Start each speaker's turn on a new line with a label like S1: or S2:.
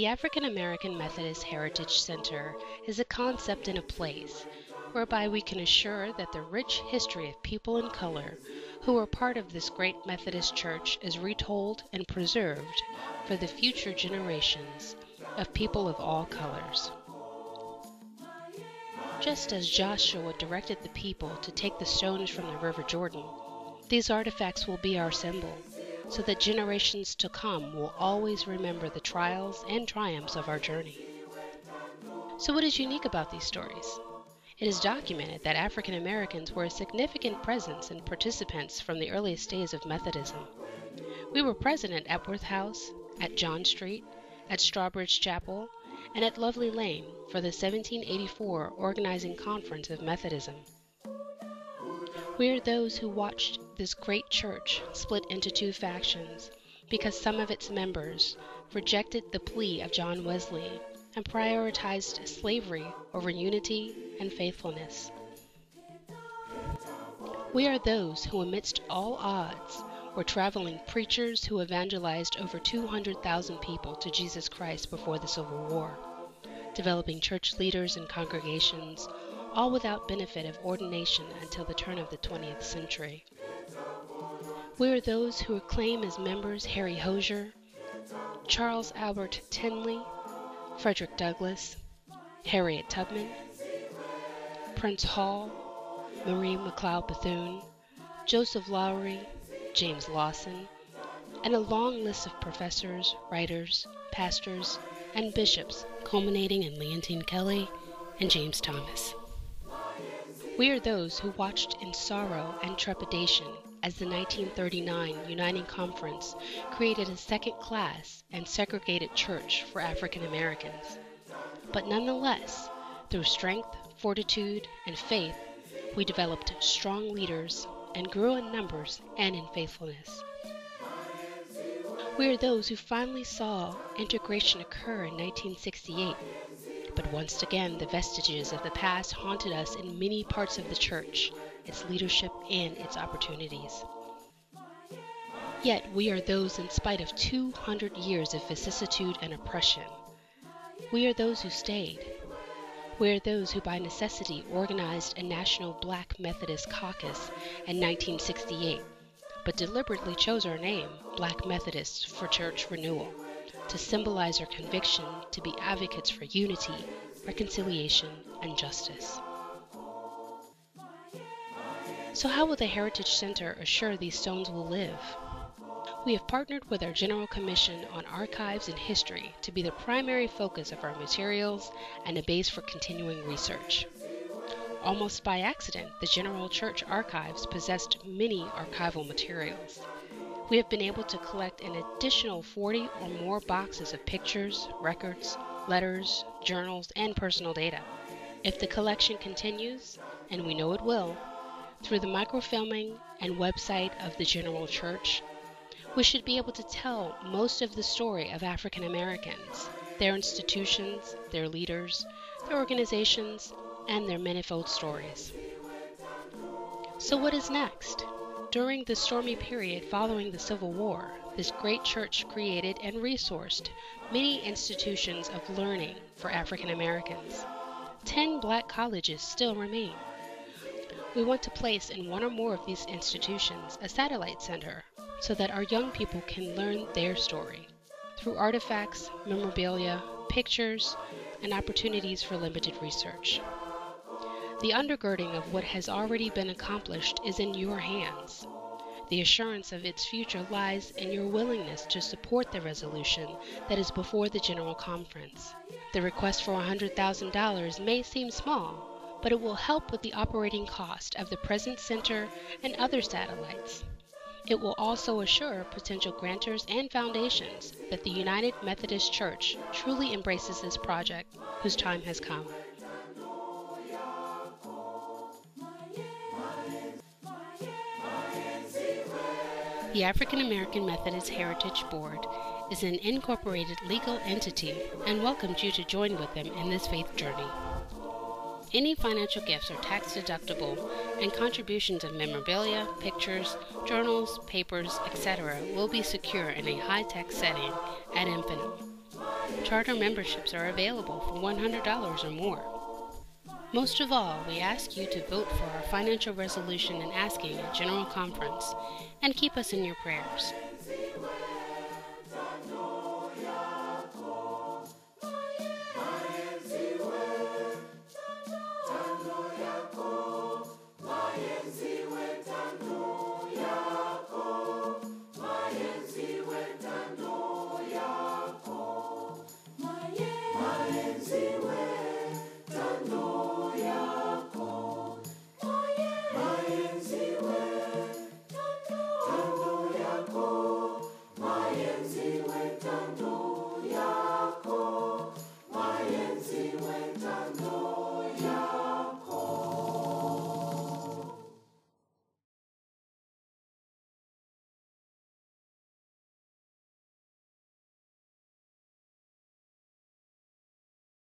S1: The African American Methodist Heritage Center is a concept and a place whereby we can assure that the rich history of people in color who are part of this great Methodist church is retold and preserved for the future generations of people of all colors. Just as Joshua directed the people to take the stones from the River Jordan, these artifacts will be our symbol, so that generations to come will always remember the trials and triumphs of our journey. So what is unique about these stories? It is documented that African Americans were a significant presence and participants from the earliest days of Methodism. We were present at Epworth House, at John Street, at Strawbridge Chapel, and at Lovely Lane for the 1784 Organizing Conference of Methodism. We are those who watched this great church split into two factions because some of its members rejected the plea of John Wesley and prioritized slavery over unity and faithfulness. We are those who, amidst all odds, were traveling preachers who evangelized over 200,000 people to Jesus Christ before the Civil War, developing church leaders and congregations, all without benefit of ordination until the turn of the 20th century. We are those who acclaim as members Harry Hosier, Charles Albert Tinley, Frederick Douglass, Harriet Tubman, Prince Hall, Marie McLeod Bethune, Joseph Lowry, James Lawson, and a long list of professors, writers, pastors, and bishops culminating in Leontine Kelly and James Thomas. We are those who watched in sorrow and trepidation as the 1939 Uniting Conference created a second class and segregated church for African Americans. But nonetheless, through strength, fortitude, and faith, we developed strong leaders and grew in numbers and in faithfulness. We are those who finally saw integration occur in 1968, but once again the vestiges of the past haunted us in many parts of the church, its leadership, and its opportunities. Yet we are those in spite of 200 years of vicissitude and oppression. We are those who stayed. We are those who by necessity organized a national Black Methodist caucus in 1968, but deliberately chose our name, Black Methodists, for church renewal, to symbolize our conviction to be advocates for unity, reconciliation, and justice. So how will the Heritage Center assure these stones will live? We have partnered with our General Commission on Archives and History to be the primary focus of our materials and a base for continuing research. Almost by accident, the General Church Archives possessed many archival materials. We have been able to collect an additional 40 or more boxes of pictures, records, letters, journals, and personal data. If the collection continues, and we know it will, through the microfilming and website of the General Church, we should be able to tell most of the story of African Americans, their institutions, their leaders, their organizations, and their manifold stories. So what is next? During the stormy period following the Civil War, this great church created and resourced many institutions of learning for African Americans. 10 Black colleges still remain. We want to place in one or more of these institutions a satellite center so that our young people can learn their story through artifacts, memorabilia, pictures, and opportunities for limited research. The undergirding of what has already been accomplished is in your hands. The assurance of its future lies in your willingness to support the resolution that is before the General Conference. The request for $100,000 may seem small, but it will help with the operating cost of the present center and other satellites. It will also assure potential grantors and foundations that the United Methodist Church truly embraces this project whose time has come. The African American Methodist Heritage Board is an incorporated legal entity and welcomes you to join with them in this faith journey. Any financial gifts are tax deductible, and contributions of memorabilia, pictures, journals, papers, etc. will be secure in a high-tech setting ad infinitum. Charter memberships are available for $100 or more. Most of all, we ask you to vote for our financial resolution in asking at General Conference and keep us in your prayers.